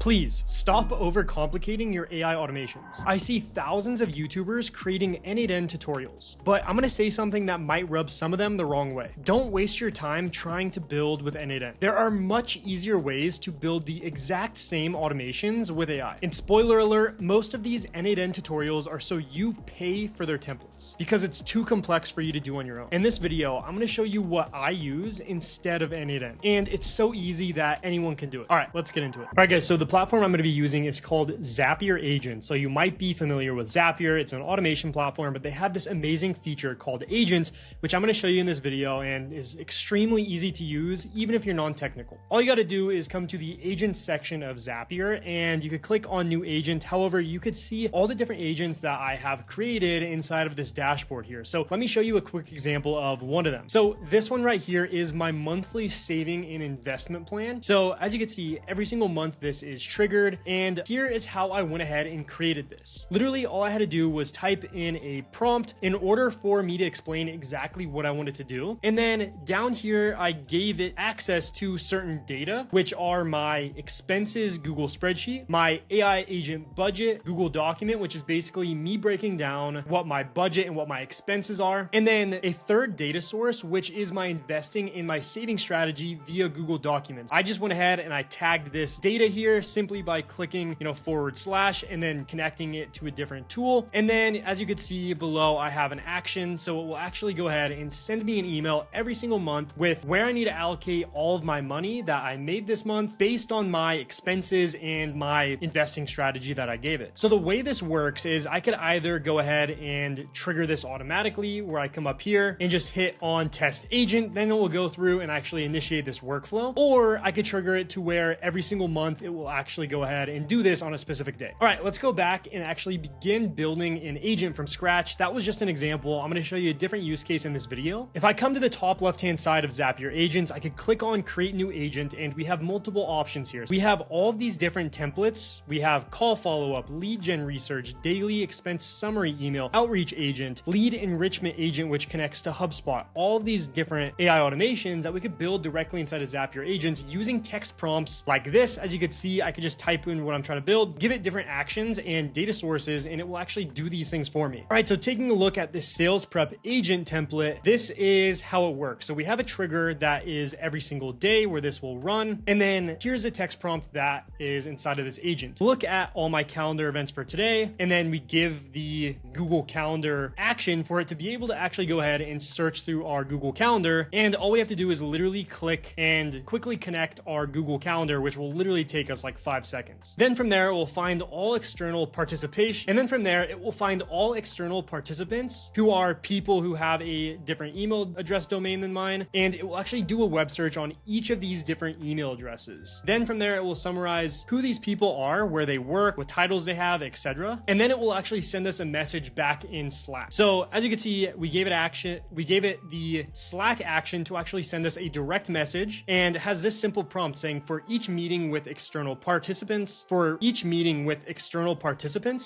Please stop overcomplicating your AI automations. I see thousands of YouTubers creating end-to-end tutorials, but I'm gonna say something that might rub some of them the wrong way. Don't waste your time trying to build with end-to-end. There are much easier ways to build the exact same automations with AI. And spoiler alert, most of these end-to-end tutorials are so you pay for their templates because it's too complex for you to do on your own. In this video, I'm gonna show you what I use instead of end-to-end. And it's so easy that anyone can do it. All right, let's get into it. All right, guys, so the platform I'm going to be using is called Zapier Agents. So you might be familiar with Zapier. It's an automation platform, but they have this amazing feature called Agents, which I'm going to show you in this video and is extremely easy to use, even if you're non-technical. All you got to do is come to the Agents section of Zapier and you could click on New Agent. However, you could see all the different agents that I have created inside of this dashboard here. So let me show you a quick example of one of them. So this one right here is my monthly saving and investment plan. So as you can see, every single month this is triggered, and here is how I went ahead and created this. Literally all I had to do was type in a prompt in order for me to explain exactly what I wanted to do. And then down here, I gave it access to certain data, which are my expenses Google spreadsheet, my AI agent budget Google document, which is basically me breaking down what my budget and what my expenses are. And then a third data source, which is my investing in my saving strategy via Google Documents. I just went ahead and I tagged this data here simply by clicking, / and then connecting it to a different tool. And then as you can see below, I have an action. So it will actually go ahead and send me an email every single month with where I need to allocate all of my money that I made this month based on my expenses and my investing strategy that I gave it. So the way this works is I could either go ahead and trigger this automatically where I come up here and just hit on test agent, then it will go through and actually initiate this workflow, or I could trigger it to where every single month it will actually go ahead and do this on a specific day. All right, let's go back and actually begin building an agent from scratch. That was just an example. I'm going to show you a different use case in this video. If I come to the top left-hand side of Zapier Agents, I could click on create new agent, and we have multiple options here. We have all of these different templates. We have call follow-up, lead gen research, daily expense summary email, outreach agent, lead enrichment agent, which connects to HubSpot. All of these different AI automations that we could build directly inside of Zapier Agents using text prompts like this. As you can see, I could just type in what I'm trying to build, give it different actions and data sources, and it will actually do these things for me. All right, so taking a look at this sales prep agent template, this is how it works. So we have a trigger that is every single day where this will run. And then here's a text prompt that is inside of this agent. Look at all my calendar events for today. And then we give the Google Calendar action for it to be able to actually go ahead and search through our Google Calendar. And all we have to do is literally click and quickly connect our Google Calendar, which will literally take us like 5 seconds. Then from there, it will find all external participation. And then from there, it will find all external participants who are people who have a different email address domain than mine. And it will actually do a web search on each of these different email addresses. Then from there, it will summarize who these people are, where they work, what titles they have, etc. And then it will actually send us a message back in Slack. So as you can see, we gave it the Slack action to actually send us a direct message, and it has this simple prompt saying for each meeting with external participants,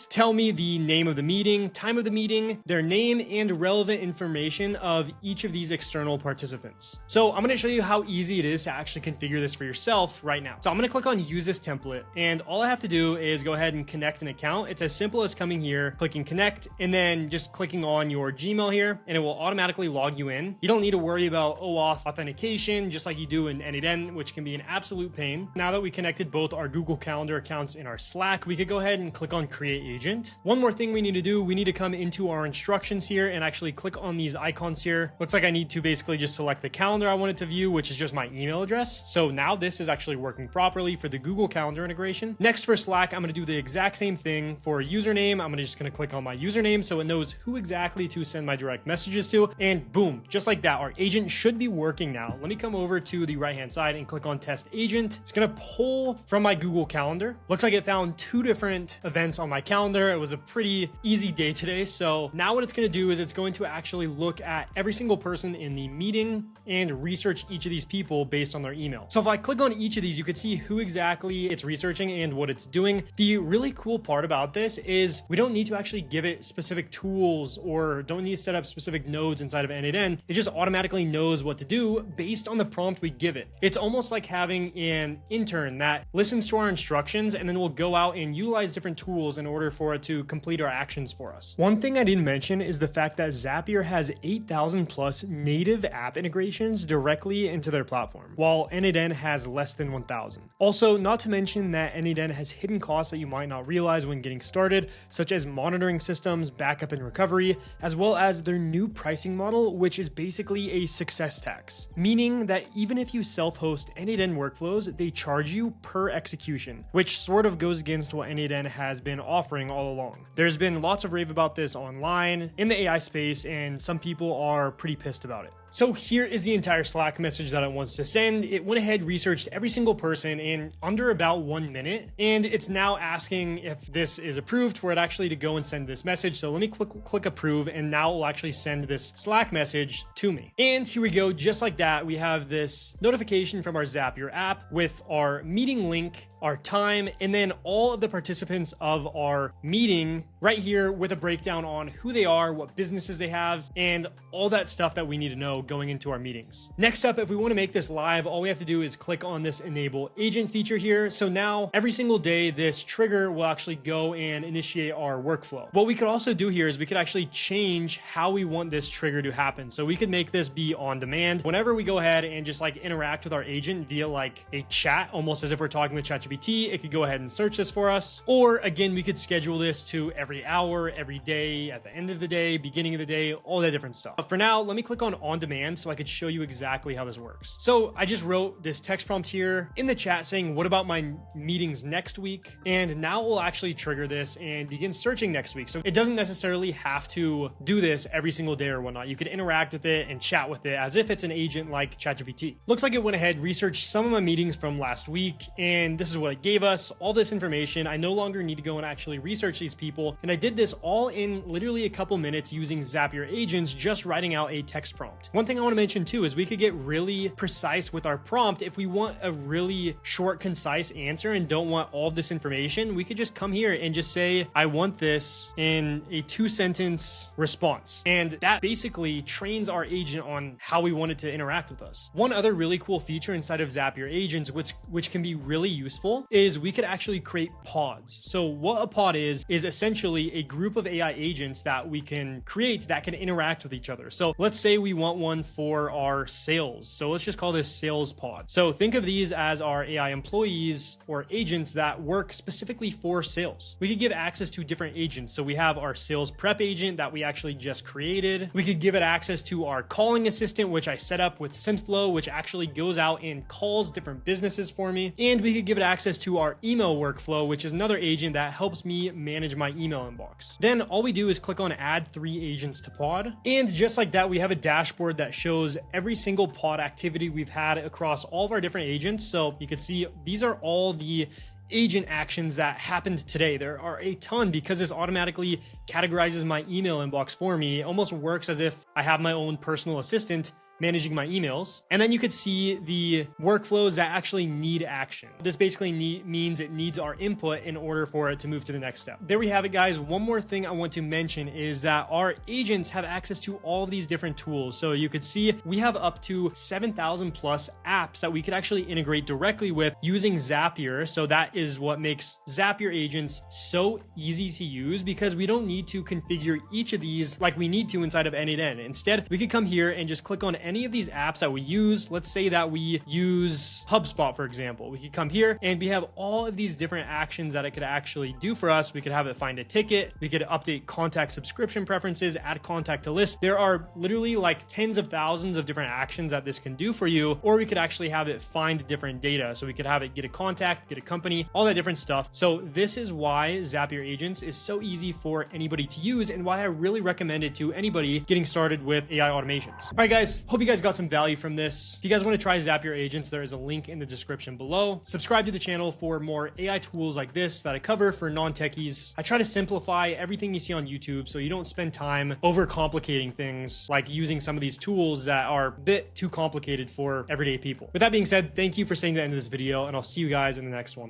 tell me the name of the meeting, time of the meeting, their name, and relevant information of each of these external participants. So I'm going to show you how easy it is to actually configure this for yourself right now. So I'm going to click on use this template, and all I have to do is go ahead and connect an account. It's as simple as coming here, clicking connect, and then just clicking on your Gmail here, and it will automatically log you in. You don't need to worry about OAuth authentication, just like you do in end-to-end, which can be an absolute pain. Now that we connected both our Google Calendar accounts and our Slack, we could go ahead and click on create agent. One more thing we need to do, we need to come into our instructions here and actually click on these icons here. Looks like I need to basically just select the calendar I wanted to view, which is just my email address. So now this is actually working properly for the Google Calendar integration. Next for Slack, I'm going to do the exact same thing for username. I'm just going to click on my username so it knows who exactly to send my direct messages to. And boom, just like that, our agent should be working now. Let me come over to the right-hand side and click on test agent. It's going to pull from my Google Calendar. Looks like it found 2 different events on my calendar. It was a pretty easy day today. So now what it's going to do is it's going to actually look at every single person in the meeting and research each of these people based on their email. So if I click on each of these, you can see who exactly it's researching and what it's doing. The really cool part about this is we don't need to actually give it specific tools or don't need to set up specific nodes inside of end-to-end. It just automatically knows what to do based on the prompt we give it. It's almost like having an intern that listens to our instructions, and then we'll go out and utilize different tools in order for it to complete our actions for us. One thing I didn't mention is the fact that Zapier has 8,000 plus native app integrations directly into their platform, while N8N has less than 1,000. Also, not to mention that N8N has hidden costs that you might not realize when getting started, such as monitoring systems, backup and recovery, as well as their new pricing model, which is basically a success tax, meaning that even if you self-host N8N workflows, they charge you per execution, which sort of goes against what N8N has been offering all along. There's been lots of rave about this online, in the AI space, and some people are pretty pissed about it. So here is the entire Slack message that it wants to send. It went ahead, researched every single person in under about 1 minute, and it's now asking if this is approved for it actually to go and send this message. So let me click approve, and now it will actually send this Slack message to me. And here we go, just like that, we have this notification from our Zapier app with our meeting link, our time, and then all of the participants of our meeting right here with a breakdown on who they are, what businesses they have, and all that stuff that we need to know going into our meetings. Next up, if we want to make this live, all we have to do is click on this enable agent feature here. So now every single day, this trigger will actually go and initiate our workflow. What we could also do here is we could actually change how we want this trigger to happen. So we could make this be on demand. Whenever we go ahead and just like interact with our agent via like a chat, almost as if we're talking with ChatGPT, it could go ahead and search this for us. Or again, we could schedule this to every hour, every day, at the end of the day, beginning of the day, all that different stuff. But for now, let me click on demand so I could show you exactly how this works. So I just wrote this text prompt here in the chat saying, what about my meetings next week? And now we'll actually trigger this and begin searching next week. So it doesn't necessarily have to do this every single day or whatnot. You could interact with it and chat with it as if it's an agent like ChatGPT. Looks like it went ahead, researched some of my meetings from last week, and this is what it gave us, all this information. I no longer need to go and actually research these people. And I did this all in literally a couple minutes using Zapier agents, just writing out a text prompt. One thing I want to mention too is we could get really precise with our prompt. If we want a really short, concise answer and don't want all of this information, we could just come here and just say, I want this in a 2-sentence response. And that basically trains our agent on how we want it to interact with us. One other really cool feature inside of Zapier agents, which can be really useful, is we could actually create pods. So what a pod is essentially a group of AI agents that we can create that can interact with each other. So let's say we want one for our sales. So let's just call this sales pod. So think of these as our AI employees or agents that work specifically for sales. We could give access to different agents. So we have our sales prep agent that we actually just created. We could give it access to our calling assistant, which I set up with SynthFlow, which actually goes out and calls different businesses for me. And we could give it access to our email workflow, which is another agent that helps me manage my email inbox. Then all we do is click on add 3 agents to pod. And just like that, we have a dashboard that shows every single pod activity we've had across all of our different agents. So you can see these are all the agent actions that happened today. There are a ton because this automatically categorizes my email inbox for me. It almost works as if I have my own personal assistant managing my emails. And then you could see the workflows that actually need action. This basically means it needs our input in order for it to move to the next step. There we have it, guys. One more thing I want to mention is that our agents have access to all of these different tools. So you could see we have up to 7,000 plus apps that we could actually integrate directly with using Zapier. So that is what makes Zapier agents so easy to use, because we don't need to configure each of these like we need to inside of N8N. Instead, we could come here and just click on any of these apps that we use. Let's say that we use HubSpot, for example. We could come here and we have all of these different actions that it could actually do for us. We could have it find a ticket. We could update contact subscription preferences, add contact to list. There are literally like tens of thousands of different actions that this can do for you, or we could actually have it find different data. So we could have it get a contact, get a company, all that different stuff. So this is why Zapier agents is so easy for anybody to use, and why I really recommend it to anybody getting started with AI automations. All right, guys, hope you guys got some value from this. If you guys want to try Zapier agents, there is a link in the description below. Subscribe to the channel for more AI tools like this that I cover for non-techies. I try to simplify everything you see on YouTube so you don't spend time overcomplicating things, like using some of these tools that are a bit too complicated for everyday people. With that being said, thank you for staying to the end of this video, and I'll see you guys in the next one.